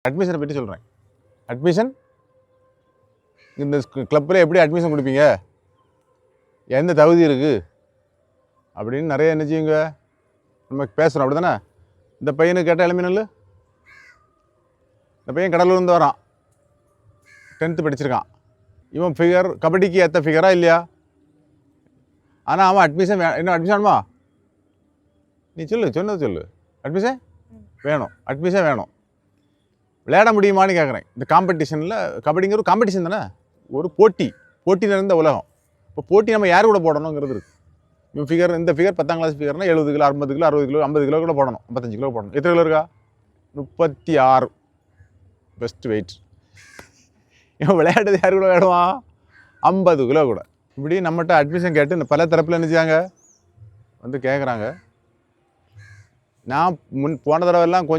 அட்மிஷனை பற்றி சொல்கிறேன். அட்மிஷன் இந்த கிளப்பில் எப்படி அட்மிஷன் கொடுப்பீங்க, எந்த தகுதி இருக்குது அப்படின்னு நிறைய என்ன செய்யுங்க நம்ம பேசுகிறோம். அப்படி தானே? இந்த பையனுக்கு கேட்டால் இளமினல், இந்த பையன் கடலூர்ந்து வரான், 10th படிச்சிருக்கான். இவன் ஃபிகர் கபடிக்கு ஏற்ற ஃபிகரா இல்லையா? ஆனால் அவன் அட்மிஷன் என்ன அட்மிஷன் வேணுமா? நீ சொன்னது சொல்லு. அட்மிஷன் வேணும், அட்மிஷன் வேணும். விளையாட முடியுமான்னு கேட்குறேன். இந்த காம்படிஷனில் கபடிங்கிற ஒரு காம்படிஷன் தானே, ஒரு போட்டி நிறைந்த உலகம். இப்போ போட்டி நம்ம யார் கூட போடணுங்கிறது இருக்குது. இவன் ஃபிகர், இந்த ஃபிகர் 10ஆம் கிளாஸ் ஃபிகர்னா 70 கிலோ, 50 கிலோ, 60 கிலோ, 50 கிலோ கூட போடணும், 55 கிலோ போடணும். எத்தனை கிலோ இருக்கா? 36 பெஸ்ட் வெயிட். இவன் விளையாடுறது யார் கூட விளையாடுவான்? 50 கிலோ கூட. இப்படி நம்மகிட்ட அட்மிஷன் கேட்டு பல தரப்பில் நினச்சாங்க வந்து கேட்குறாங்க. நான் போன தடவைலாம்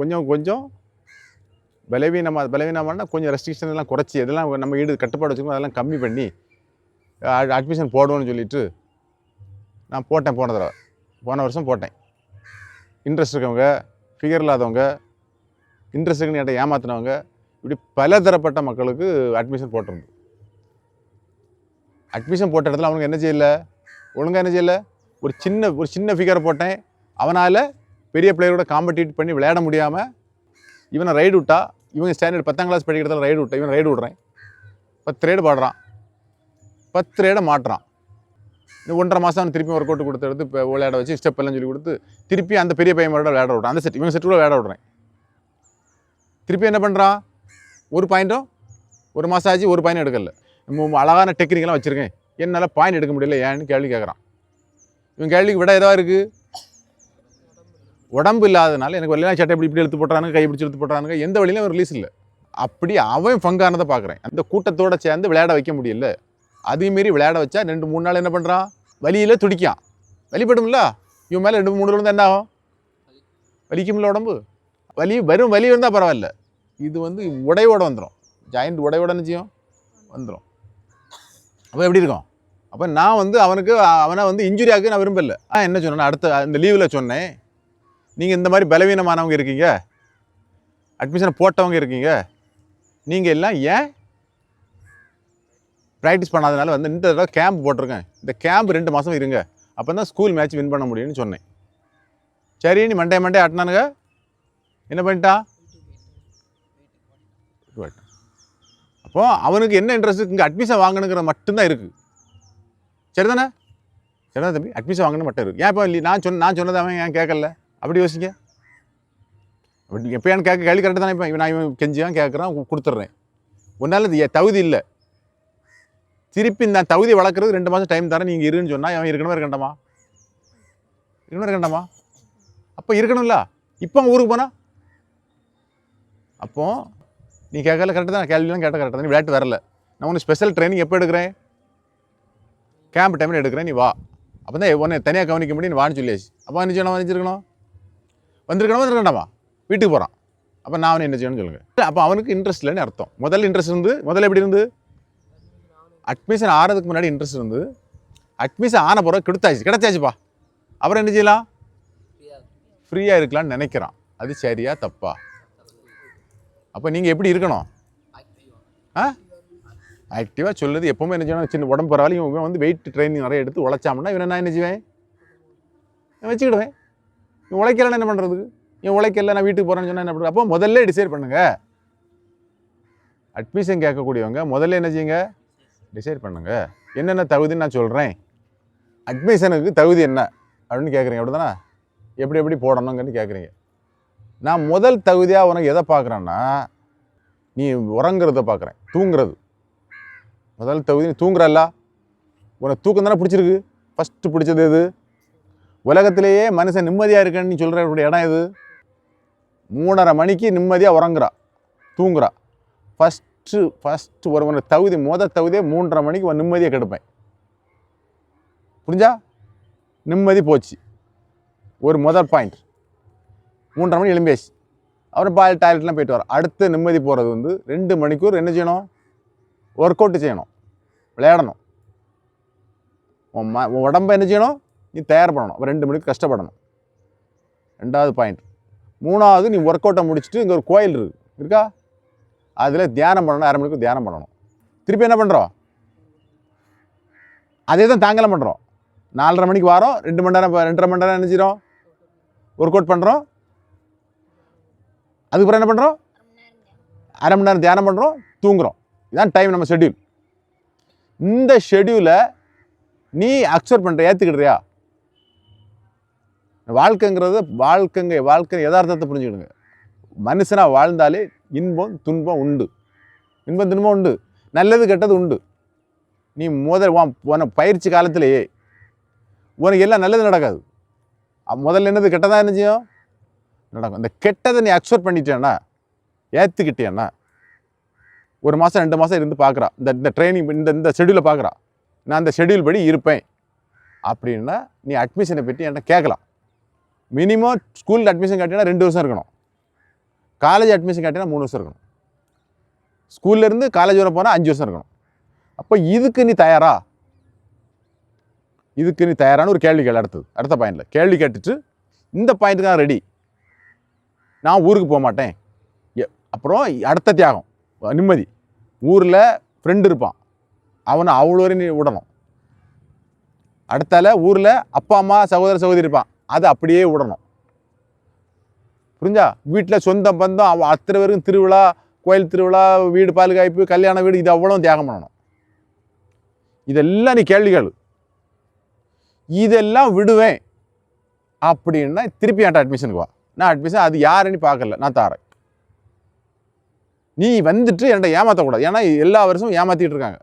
கொஞ்சம் பலவீனமான கொஞ்சம் ரெஸ்ட்ரிக்ஷன் எல்லாம் குறைச்சி, இதெல்லாம் நம்ம கட்டுப்பாடு வச்சுக்கணும், அதெல்லாம் கம்மி பண்ணி அட்மிஷன் போடுவோன்னு சொல்லிவிட்டு நான் போட்டேன். போன வருஷம் போட்டேன். இன்ட்ரெஸ்ட் இருக்கவங்க, ஃபிகர் இல்லாதவங்க, இன்ட்ரெஸ்ட் இருக்குன்னு என்கிட்ட ஏமாற்றினவங்க, இப்படி பல தரப்பட்ட மக்களுக்கு அட்மிஷன் போட்டிருந்து. அட்மிஷன் போட்ட இடத்துல அவனுக்கு ஒழுங்காக என்ன செய்யலை. ஒரு சின்ன ஃபிகரை போட்டேன். அவனால் பெரிய பிளேயரோட காம்படிட் பண்ணி விளையாட முடியாமல் இவனை ரைடு விட்டா, இவங்க ஸ்டாண்டர்ட் 10ஆம் கிளாஸ் படிக்கிறதால ரைடு விட்டா, இவன் ரைடு விடுறேன். 10 ரைடு பாடுறான், 10 ரைடை மாட்டுறான். இந்த 1.5 மாதம் அவன் திருப்பி ஒர்க் அவுட் கொடுத்து எடுத்து இப்போ விளையாட வச்சு ஸ்டெப் எல்லாம் சொல்லி கொடுத்து திருப்பி அந்த பெரிய பையனோட விளையாட விட்றான். அந்த இவங்க செட்டு கூட விளையாட விட்றேன். திருப்பி என்ன பண்ணுறான்? ஒரு பாயிண்ட்டும் ஒரு மாதம் ஆச்சு, ஒரு பாயிண்ட் எடுக்கல. அழகான டெக்னிக்கெல்லாம் வச்சுருக்கேன், என்னால் பாயிண்ட் எடுக்க முடியல ஏன்னு கேள்வி கேட்குறான். இவன் கேள்விக்கு விட எதாவது இருக்குது. உடம்பு இல்லாதனால எனக்கு வழியெல்லாம் சட்டை இப்படி எடுத்து போட்டுறானுங்க, கை பிடிச்சி எடுத்து போட்டுறானுங்க, எந்த வழியிலும் ஒரு ரிலீஸ் இல்லை. அப்படி அவன் ஃபங்கானதை பார்க்குறேன். அந்த கூட்டத்தோடு சேர்ந்து விளையாட வைக்க முடியல. அதேமாரி விளையாட வச்சா 2-3 நாள் என்ன பண்ணுறான்? வலியில் துடிக்கான். வலிப்படும்ல, இவன் மேலே 2-3 இருந்தால் என்ன ஆகும்? வலிக்கும்ல உடம்பு. வலி வந்தால் பரவாயில்ல, இது உடையோட வந்துடும். ஜாயிண்ட் உடையோட நிச்சயம் வந்துடும். அப்போ எப்படி இருக்கும்? அப்போ நான் அவனை இன்ஜுரி ஆகுது நான் விரும்பலை. என்ன சொன்னேன்? அடுத்த இந்த லீவில் சொன்னேன், நீங்கள் இந்த மாதிரி பலவீனமானவங்க இருக்கீங்க, அட்மிஷனை போட்டவங்க இருக்கீங்க, நீங்கள் எல்லாம் ஏன் ப்ராக்டிஸ் பண்ணாதனால இந்த தடவை கேம்ப் போட்டிருக்கேன். இந்த கேம்ப் 2 மாதம் இருங்க, அப்போ தான் ஸ்கூல் மேட்ச் வின் பண்ண முடியும்னு சொன்னேன். சரி, நீ மண்டே ஆட்டினானுங்க. என்ன பண்ணிட்டான்? அப்போ அவனுக்கு என்ன இன்ட்ரெஸ்ட்? இங்கே அட்மிஷன் வாங்கணுங்கிற மட்டும்தான் இருக்குது. சரிதானே தம்பி? அட்மிஷன் வாங்கணும் மட்டும் இருக்குது. ஏன் இப்போ நான் சொன்னது அவன் ஏன் கேட்கல? அப்படி யோசிங்க. அப்படி எப்போ ஏன்னு கேள்வி கரெக்டாக தானே? இப்போ நான் இவன் கெஞ்சியான் கேட்குறான், கொடுத்துட்றேன். ஒன்றால் தகுதி இல்லை. திருப்பி நான் தகுதி வளர்க்குறது 2 மாதம் டைம் தரேன், நீங்கள் இருன்னு சொன்னால் அவன் இருக்கணுமா இருக்கண்டாமா? அப்போ இருக்கணும்ல. இப்போ ஊருக்கு போனால் அப்போ நீ கேட்கல கரெக்டாக தான், கேள்வியெல்லாம் கேட்டால் கரெக்டாக தான். நீ விளையாட்டு வரல, நான் உனக்கு ஸ்பெஷல் ட்ரைனிங் எப்போ எடுக்கிறேன்? கேம்ப் டைமில் எடுக்கிறேன், நீ வா. அப்போ தான் உன்னை தனியாக கவனிக்க முடியும், நீ வான்னு சொல்லியாச்சு. அப்போ என்ன செய்யணும்? வந்திருக்கணுமா? வீட்டுக்கு போகிறான். அப்போ நான் அவனை என்ன செய்யணும்னு சொல்லுங்கள். அப்போ அவனுக்கு இன்ட்ரெஸ்ட் இல்லைன்னு அர்த்தம். முதல்ல எப்படி இருந்து? அட்மிஷன் ஆகிறதுக்கு முன்னாடி இன்ட்ரெஸ்ட் இருந்து, அட்மிஷன் ஆன பிறகு கிடைச்சாச்சுப்பா. அப்புறம் என்ன செய்யலாம்? ஃப்ரீயாக இருக்கலாம்னு நினைக்கிறான். அது சரியா தப்பா? அப்போ நீங்கள் எப்படி இருக்கணும்? ஆக்டிவாக சொல்லுது. எப்போவுமே என்ன செய்யணும்? சின்ன உடம்பு பரவாயில்ல, இவன் வெயிட் ட்ரைனிங் நிறைய எடுத்து உழைச்சாமுன்னா இவன் நான் என்ன செய்வேன்? நான் வச்சுக்கிடுவேன். இவன் உழைக்கலன்னு என்ன பண்ணுறதுக்கு? இவன் உழைக்கல, நான் வீட்டுக்கு போகிறேன்னு சொன்னால் என்ன பண்ணுறது? அப்போ முதல்ல டிசைட் பண்ணுங்கள். அட்மிஷன் கேட்கக்கூடியவங்க முதல்ல என்ன செய்யுங்க? டிசைட் பண்ணுங்கள். என்னென்ன தகுதின்னு நான் சொல்கிறேன். அட்மிஷனுக்கு தகுதி என்ன அப்படின்னு கேட்குறீங்க, அப்படி தானே? எப்படி போடணுங்கன்னு கேட்குறீங்க. நான் முதல் தகுதியாக உனக்கு எதை பார்க்குறேன்னா, நீ உறங்குறத பார்க்குறேன், தூங்குறது. முதல் தகுதி நீ தூங்குறல்ல. உனக்கு தூக்கம் தானே பிடிச்சிருக்கு. ஃபஸ்ட்டு பிடிச்சது எது? உலகத்திலேயே மனுஷன் நிம்மதியாக இருக்கேன்னு நீ சொல்கிற இடம் எது? 3:30 மணிக்கு நிம்மதியாக தூங்குறா. ஃபஸ்ட்டு ஒரு தகுதி, முதல் தகுதியே 3:30 மணிக்கு நிம்மதியாக கெடுப்பேன். புரிஞ்சா? நிம்மதி போச்சு. ஒரு முதல் பாயிண்ட். 3:30 மணி எழும்பியாச்சு. அப்புறம் டாய்லெட்லாம் போயிட்டு வரோம். அடுத்து நிம்மதி போகிறது 2 மணிக்கூர் என்ன செய்யணும்? ஒர்க் அவுட்டு செய்யணும், விளையாடணும். உன் உடம்பை என்ன செய்யணும்? நீ தயார் பண்ணணும். அப்போ 2 மணிக்கு கஷ்டப்படணும். 2வது பாயிண்ட். 3வது நீ ஒர்க் அவுட்டை முடிச்சுட்டு இங்கே ஒரு கோயில் இருக்கா, அதில் தியானம் பண்ணணும். 1/2 மணிக்கு தியானம் பண்ணணும். திருப்பி என்ன பண்ணுறோம், அதே தான் தாங்கலாம் பண்ணுறோம். 4:30 மணிக்கு வாரோம், 2 மணி நேரம் 2.5 மணி நேரம் நினைச்சிடும் ஒர்க் அவுட் பண்ணுறோம். அதுக்கப்புறம் என்ன பண்ணுறோம், 1/2 மணி நேரம் தியானம் பண்ணுறோம், தூங்குறோம். இதுதான் டைம் நம்ம ஷெட்யூல். இந்த ஷெட்யூலை நீ அக்செப்ட் பண்ணுற, ஏற்றுக்கிடுறியா? வாழ்க்கை யதார்த்தத்தை புரிஞ்சுக்கிடுங்க. மனுஷனாக வாழ்ந்தாலே இன்பம் துன்பம் உண்டு. இன்பம் துன்பம் உண்டு, நல்லது கெட்டது உண்டு. நீ உன பயிற்சி காலத்திலேயே உனக்கு எல்லாம் நல்லது நடக்காது. முதல்ல என்னது கெட்டதாக என்ன செய்யும் நடக்கும். இந்த கெட்டதை நீ அக்செப்ட் பண்ணிட்டேன்னா, ஏற்றுக்கிட்டேன்னா, 1 மாதம் 2 மாதம் இருந்து பார்க்குறா, இந்த ட்ரைனிங் இந்த ஷெட்யூலை பார்க்குறா, நான் அந்த ஷெட்யூல் படி இருப்பேன் அப்படின்னா நீ அட்மிஷனை பற்றி என்கிட்ட கேட்கலாம். மினிமம் ஸ்கூலில் அட்மிஷன் கேட்டீங்கன்னா 2 வருஷம் இருக்கணும். காலேஜ் அட்மிஷன் கேட்டீங்கன்னா 3 வருஷம் இருக்கணும். ஸ்கூல்லேருந்து காலேஜ் வர போனால் 5 வருஷம் இருக்கணும். அப்போ இதுக்கு நீ தயாரா, ஒரு கேள்வி கேள்வி. அடுத்த பாயிண்டில் கேள்வி கேட்டுட்டு, இந்த பாயிண்ட்டுக்கு நான் ரெடி, நான் ஊருக்கு போக மாட்டேன். அப்புறம் அடுத்த தியாகம் நிம்மதி. ஊரில் ஃப்ரெண்டு இருப்பான், அவனை அவ்வளோ வரை நீ விடணும். அடுத்தால ஊரில் அப்பா அம்மா சகோதர சகோதரி இருப்பான், அதை அப்படியே விடணும். புரிஞ்சா? வீட்டில் சொந்த பந்தம் அத்தனை பேருக்கும் திருவிழா, கோயில் திருவிழா, வீடு பாதுகாப்பு, கல்யாண வீடு, இது அவ்வளோ தியாகம் பண்ணணும். இதெல்லாம் நீ கேள்விகள். இதெல்லாம் விடுவேன் அப்படின்னா திருப்பி என்கிட்ட அட்மிஷனுக்கு வா. நான் அட்மிஷன் அது யாருன்னு பார்க்கல, நான் தாரேன். நீ வந்துட்டு என்கிட்ட ஏமாற்றக்கூடாது. ஏன்னா எல்லா வருஷமும் ஏமாற்றிட்டு இருக்காங்க.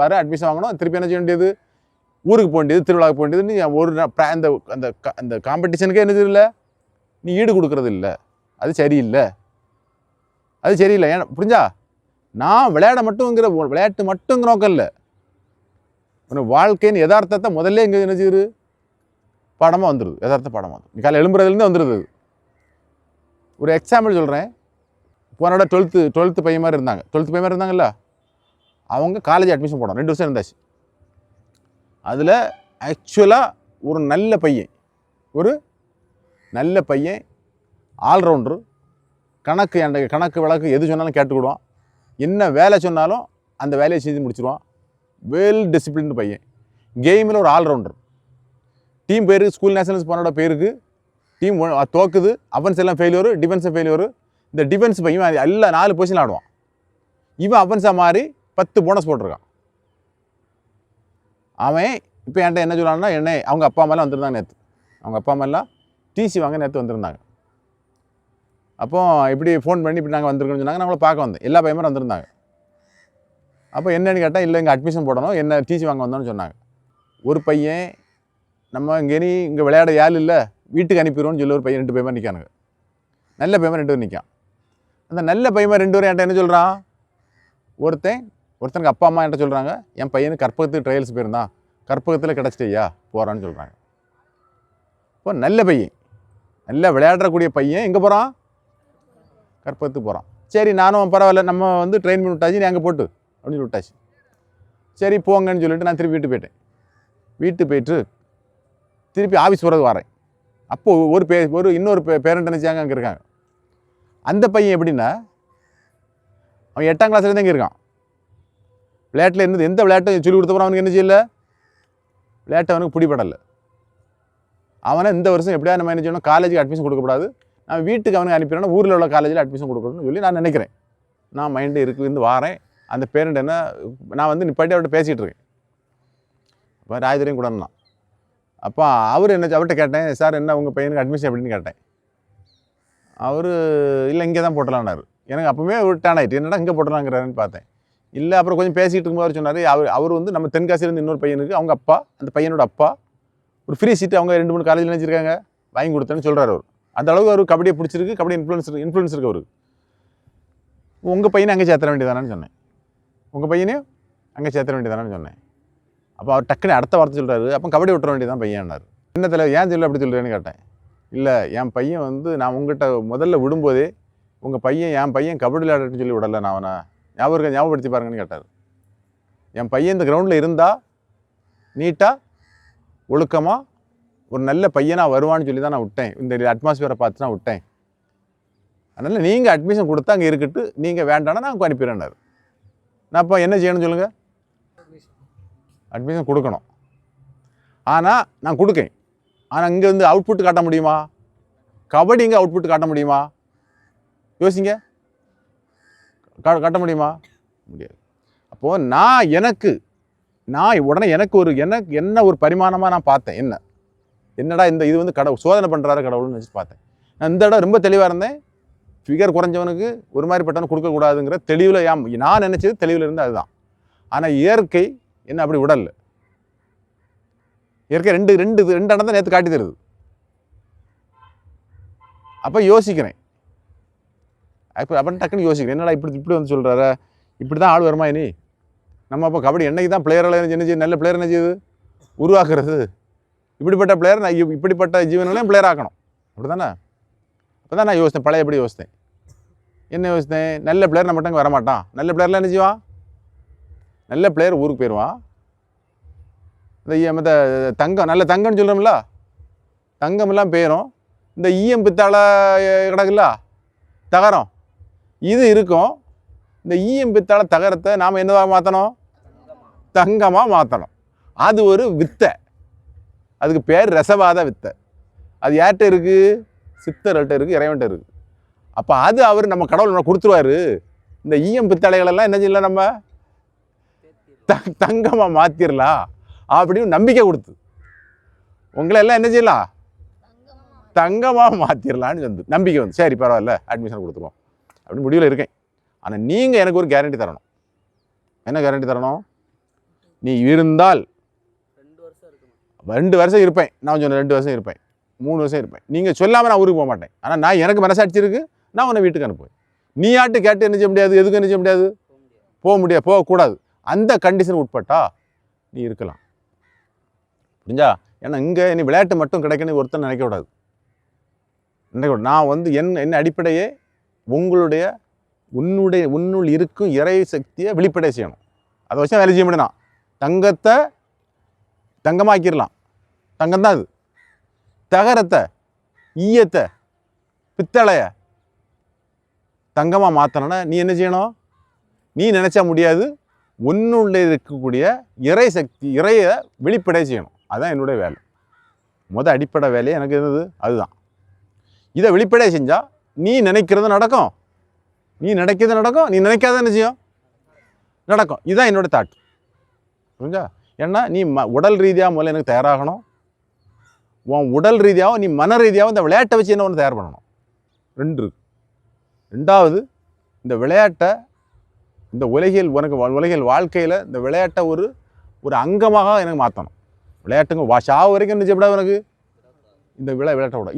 வர அட்மிஷன் வாங்கணும், திருப்பி என்ன செய்ய வேண்டியது, ஊருக்கு போக வேண்டியது, திருவிழாவுக்கு போக வேண்டியது. நீ ஒரு அந்த காம்படிஷனுக்கே என்ன இல்லை, நீ ஈடு கொடுக்கறது இல்லை. அது சரியில்லை. ஏன்னா புரிஞ்சா? நான் விளையாட்டு மட்டுங்கிற நோக்கம் இல்லை. உனக்கு வாழ்க்கையின் யதார்த்தத்தை முதல்ல இங்கே என்ன செய்யுது, பாடமாக வந்துடுது. யதார்த்த பாடமாக வந்துடும். நீ காலை எழும்புறதுலேருந்து வந்துடுது. ஒரு எக்ஸாம்பிள் சொல்கிறேன். போனோட 12th பையன் மாதிரி இருந்தாங்கல்ல, அவங்க காலேஜ் அட்மிஷன் போடணும். 2 வருஷம் இருந்தாச்சு. அதில் ஆக்சுவலாக ஒரு நல்ல பையன் ஆல்ரவுண்டரு. கணக்கு விளக்கு எது சொன்னாலும் கேட்டுக்கிடுவான். என்ன வேலை சொன்னாலும் அந்த வேலையை செஞ்சு முடிச்சிடுவான். வெல் டிசிப்ளின்டு பையன். கேமில் ஒரு ஆல்ரவுண்டர். டீம் பேர் ஸ்கூல் நேஷனல்ஸ் போனோட பேருக்கு டீம் தோக்குது. அஃபென்ஸ் எல்லாம் ஃபெயிலியரு, டிஃபென்ஸும் ஃபெயிலியரு. இந்த டிஃபென்ஸ் பையன் எல்லாம் 4 பொசிஷன் ஆடுவான். இவன் அஃபென்ஸாக மாறி 10 போனஸ் போட்டிருக்கான். அவன் இப்போ என்கிட்ட என்ன சொல்லான்னா, அவங்க அப்பா அம்மாலாம் வந்திருந்தாங்க நேற்று. அவங்க அப்பா அம்மாலாம் டிசி வாங்க நேற்று வந்திருந்தாங்க. அப்போ இப்படி ஃபோன் பண்ணி இப்படி நாங்கள் வந்திருக்கோன்னு சொன்னாங்க. நான் அவங்கள பார்க்க வந்தேன். எல்லா பையனும் வந்திருந்தாங்க. அப்போ என்னென்னு கேட்டால், இல்லை இங்கே அட்மிஷன் போடணும், என்ன டிசி வாங்க வந்தோன்னு சொன்னாங்க. ஒரு பையன், நம்ம இங்கே விளையாட யாரும் இல்லை, வீட்டுக்கு அனுப்பிடுவோன்னு சொல்லி ஒரு பையன் 2 பையன் நிற்கானுங்க. நல்ல பையன் 2 பேர் நிற்கான். அந்த நல்ல பையன் 2 பேரும் என்கிட்ட என்ன சொல்கிறான், ஒருத்தனுக்கு அப்பா அம்மா என்கிட்ட சொல்கிறாங்க, என் பையனுக்கு கற்பகத்துக்கு ட்ரையல்ஸ் போயிருந்தான், கற்பகத்தில் கிடச்சிட்டியா போகிறான்னு சொல்கிறாங்க. இப்போ நல்ல பையன், நல்லா விளையாடக்கூடிய பையன் எங்கே போகிறான், கற்பகத்துக்கு போகிறான். சரி, நானும் பரவாயில்ல, நம்ம ட்ரெயின் பண்ணி விட்டாச்சு, நீ அங்கே போட்டு அப்படின்னு விட்டாச்சு. சரி போங்கன்னு சொல்லிட்டு நான் திருப்பி வீட்டு போயிட்டு திருப்பி ஆஃபீஸ் போகிறது வரேன். அப்போது இன்னொரு பேரண்ட் நினச்சாங்க அங்கே இருக்காங்க. அந்த பையன் எப்படின்னா, அவன் 8ஆம் கிளாஸ்லேருந்து இங்கே இருக்கான். விளையாட்டில் எந்த விளையாட்டும் சொல்லி கொடுத்தப்பறம் அவனுக்கு என்ன செய்யலை, விளையாட்டு அவனுக்கு பிடிபடலை. அவனை இந்த வருஷம் எப்படியா நம்ம என்ன செய்யணும், காலேஜுக்கு அட்மிஷன் கொடுக்கக்கூடாது, நான் வீட்டுக்கு அவனுக்கு அனுப்பிடுறேன், ஊரில் உள்ள காலேஜில் அட்மிஷன் கொடுக்கணும்னு சொல்லி நான் நினைக்கிறேன். நான் மைண்டு இருந்து வாரேன். அந்த பேரண்ட் என்ன, நான் நிப்பாட்டி அவர்கிட்ட பேசிகிட்டு இருக்கேன். இப்போ ராஜதுரையும் கூட இருந்தான். அப்போ அவர்கிட்ட கேட்டேன், சார் என்ன உங்கள் பையனுக்கு அட்மிஷன் எப்படின்னு கேட்டேன். அவர் இல்லை இங்கே தான் போட்டலான்னாரு. எனக்கு அப்போவே ரிட்டர்ன் ஆகிட்டு, என்னடா இங்கே போட்டலாங்கிறாருன்னு பார்த்தேன். இல்லை அப்புறம் கொஞ்சம் பேசிகிட்டு இருக்கும்போது சொன்னார், அவர் நம்ம தென்காசியிலேருந்து இன்னொரு பையனுக்கு அவங்க அப்பா, அந்த பையனோட அப்பா ஒரு ஃப்ரீ சீட்டு அவங்க 2-3 காலேஜில் நினச்சிருக்காங்க, வாங்கி கொடுத்தேன்னு சொல்கிறார் அவர். அந்த அளவுக்கு அவர் கபடியை பிடிச்சிருக்கு, கபடி இன்ஃப்ளூயன்ஸ் இருக்குது அவருக்கு. உங்கள் பையனை அங்கே சேர்த்துற வேண்டியதானு சொன்னேன். உங்கள் பையனையும் அங்கே சேர்த்துற வேண்டியதானு சொன்னேன். அப்போ அவர் டக்குன்னு அடுத்த வார்த்தை சொல்கிறாரு, அப்போ கபடி விட்டுற வேண்டியதான் பையன்னார். என்ன தலைவர் ஏன் சொல்லி அப்படி சொல்கிறேன்னு கேட்டேன். இல்லை என் பையன் நான் உங்கள்கிட்ட முதல்ல விடும்போதே என் பையன் கபடி விளையாடுன்னு சொல்லி விடலை, நான் அவனை ஞாபகப்படுத்தி பாருங்கன்னு கேட்டார். என் பையன் இந்த கிரவுண்டில் இருந்தால் நீட்டாக ஒழுக்கமாக ஒரு நல்ல பையனாக வருவான்னு சொல்லி தான் நான் விட்டேன். இந்த அட்மாஸ்பியரை பார்த்து நான் விட்டேன். அதனால் நீங்கள் அட்மிஷன் கொடுத்தா அங்கே இருக்கட்டு, நீங்கள் வேண்டாம்னா நான் அனுப்பிடுறேன்னாரு. நான் இப்போ என்ன செய்யணும்னு சொல்லுங்கள்? அட்மிஷன் கொடுக்கணும். ஆனால் நான் கொடுக்கேன். ஆனால் இங்கே வந்து அவுட்புட் காட்ட முடியுமா? கபடி இங்கே அவுட்புட் காட்ட முடியுமா? யோசிங்க. காட்ட முடியுமா? முடியாது. அப்போது நான் உடனே எனக்கு என்ன ஒரு பரிமாணமாக நான் பார்த்தேன். என்னடா இது வந்து சோதனை பண்ணுறாரு கடவுள்னு நினச்சி பார்த்தேன். நான் இந்த இடம் ரொம்ப தெளிவாக இருந்தேன். ஃபிகர் குறைஞ்சவனுக்கு ஒரு மாதிரி பட்டவனுக்கு கொடுக்கக்கூடாதுங்கிற தெளிவில் நான் நினச்சது தெளிவில் இருந்து அதுதான். ஆனால் இயற்கை என்ன அப்படி விடல. இயற்கை ரெண்டு இடம் தான் நேற்று காட்டி தருது. அப்போ யோசிக்கிறேன். அப்போ டக்குன்னு யோசிக்கிறேன், என்னடா இப்படி வந்து சொல்கிறார, இப்படி தான் ஆள் வருமா இனி? நம்ம அப்போ கபடி என்னைக்கு தான் பிளேயர்களை என்ன செய்யுது, நல்ல பிளேயர் என்ன செய்யுது, உருவாக்குறது. இப்படிப்பட்ட பிளேயர் இப்படிப்பட்ட ஜீவன்களையும் பிளேயர் ஆக்கணும். அப்படி தானே? அப்போ தான் நான் யோசித்தேன், பழைய எப்படி யோசித்தேன். என்ன யோசித்தேன்? நல்ல பிளேயர் நம்ம மட்டும் வரமாட்டான். நல்ல பிளேயர்லாம் என்ன செய்வான்? நல்ல பிளேயர் ஊருக்கு போயிடுவான். இந்த தங்கம், நல்ல தங்கம்னு சொல்கிறோம்ல, தங்கமெல்லாம் போயிடும். இந்த ஈயம் பித்தாளை கிடக்குல்ல, தகரம், இது இருக்கும். இந்த ஈயம் பித்தாளை தகரத்தை நாம் என்னவாக மாற்றணும்? தங்கமாக மாற்றணும். அது ஒரு வித்தை. அதுக்கு பேர் ரசவாத வித்தை. அது யார்கிட்ட இருக்குது? சித்தர்கள்ட்ட இருக்குது, இறைவன்கிட்ட இருக்குது. அப்போ அது அவர் நம்ம கடவுள் நம்ம கொடுத்துருவாரு. இந்த ஈயம் பித்தளைகளெல்லாம் என்ன செய்யலாம், நம்ம தங்கமாக மாற்றிடலாம் அப்படின்னு நம்பிக்கை கொடுத்து உங்களை எல்லாம் என்ன செய்யலாம், தங்கமாக மாற்றிடலான்னு வந்து நம்பிக்கை வந்து, சரி பரவாயில்ல அட்மிஷன் கொடுத்துருவோம் அப்படின்னு முடிவில் இருக்கேன். ஆனால் நீங்கள் எனக்கு ஒரு கேரண்டி தரணும். என்ன கேரண்டி தரணும்? நீ இருந்தால் 2 வருஷம் இருப்பேன். நான் சொன்னேன் 2 வருஷம் இருப்பேன், 3 வருஷம் இருப்பேன். நீங்கள் சொல்லாமல் நான் ஊருக்கு போக மாட்டேன். ஆனால் நான் எனக்கு மனசாட்சி இருக்குது, நான் உன்னை வீட்டுக்கு அனுப்புவேன். நீ ஆட்டு கேட்டு என்ன செய்ய முடியாது, எதுக்கு என்ன செய்ய முடியாது, போகக்கூடாது. அந்த கண்டிஷன் உட்பட்டா நீ இருக்கலாம். புரிஞ்சா? ஏன்னா இங்கே நீ விளையாட்டு மட்டும் கிடைக்கணும் ஒருத்தர் நினைக்கக்கூடாது. நான் வந்து என்ன அடிப்படையே உன்னுள் இருக்கும் இறை சக்தியை வெளிப்படை செய்யணும். அதை வச்சு வேலை செய்ய முடியும். தங்கத்தை தங்கமாக்கிடலாம், தங்கம் தான் அது. தகரத்தை, ஈயத்தை, பித்தளைய தங்கமாக மாற்றணும்னா நீ என்ன செய்யணும்? நீ நினச்சா முடியாது. உன்னுள்ள இருக்கக்கூடிய இறை சக்தி, இறையை வெளிப்படை செய்யணும். அதுதான் என்னுடைய வேலை. அடிப்படை வேலையே எனக்கு இருந்தது அதுதான். இதை வெளிப்படை செஞ்சால் நீ நினைக்கிறது நடக்கும், நீ நினைக்காத என்ன செய்யும், நடக்கும். இதுதான் என்னோடய தாட். புரிஞ்சா? ஏன்னா நீ உடல் ரீதியாக முதல்ல எனக்கு தயாராகணும். உன் உடல் ரீதியாகவும் நீ மன ரீதியாகவும் இந்த விளையாட்டை வச்சு என்ன ஒன்று தயார் பண்ணணும். 2 இருக்கு. 2வது, இந்த விளையாட்டை இந்த உலகியல் வாழ்க்கையில் இந்த விளையாட்டை ஒரு அங்கமாக எனக்கு மாற்றணும். விளையாட்டுங்க சாவு வரைக்கும் என்ன செய்யப்படாது எனக்கு இந்த விளையாட்டை விட.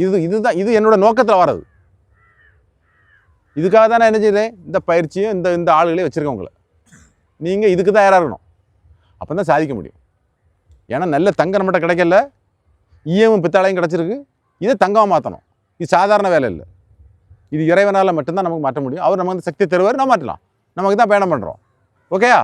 இது என்னோட நோக்கத்தில் வர்றது. இதுக்காக தான் நான் என்ன செய்கிறேன், இந்த பயிற்சியும் இந்த ஆளுகளையும் வச்சுருக்கேன் உங்களை. நீங்கள் இதுக்கு தான் தயாராகணும். அப்போ தான் சாதிக்க முடியும். ஏன்னா நல்ல தங்கம் நம்மகிட்ட கிடைக்கல, ஈயமும் பித்தாளையும் கிடச்சிருக்கு. இதை தங்கமாக மாற்றணும். இது சாதாரண வேலை இல்லை. இது இறைவனால் மட்டும்தான் நமக்கு மாற்ற முடியும். அவர் நமக்கு சக்தி தருவார், நம்ம மாற்றலாம். நமக்கு தான் பயணம் பண்ணுறோம். ஓகேயா?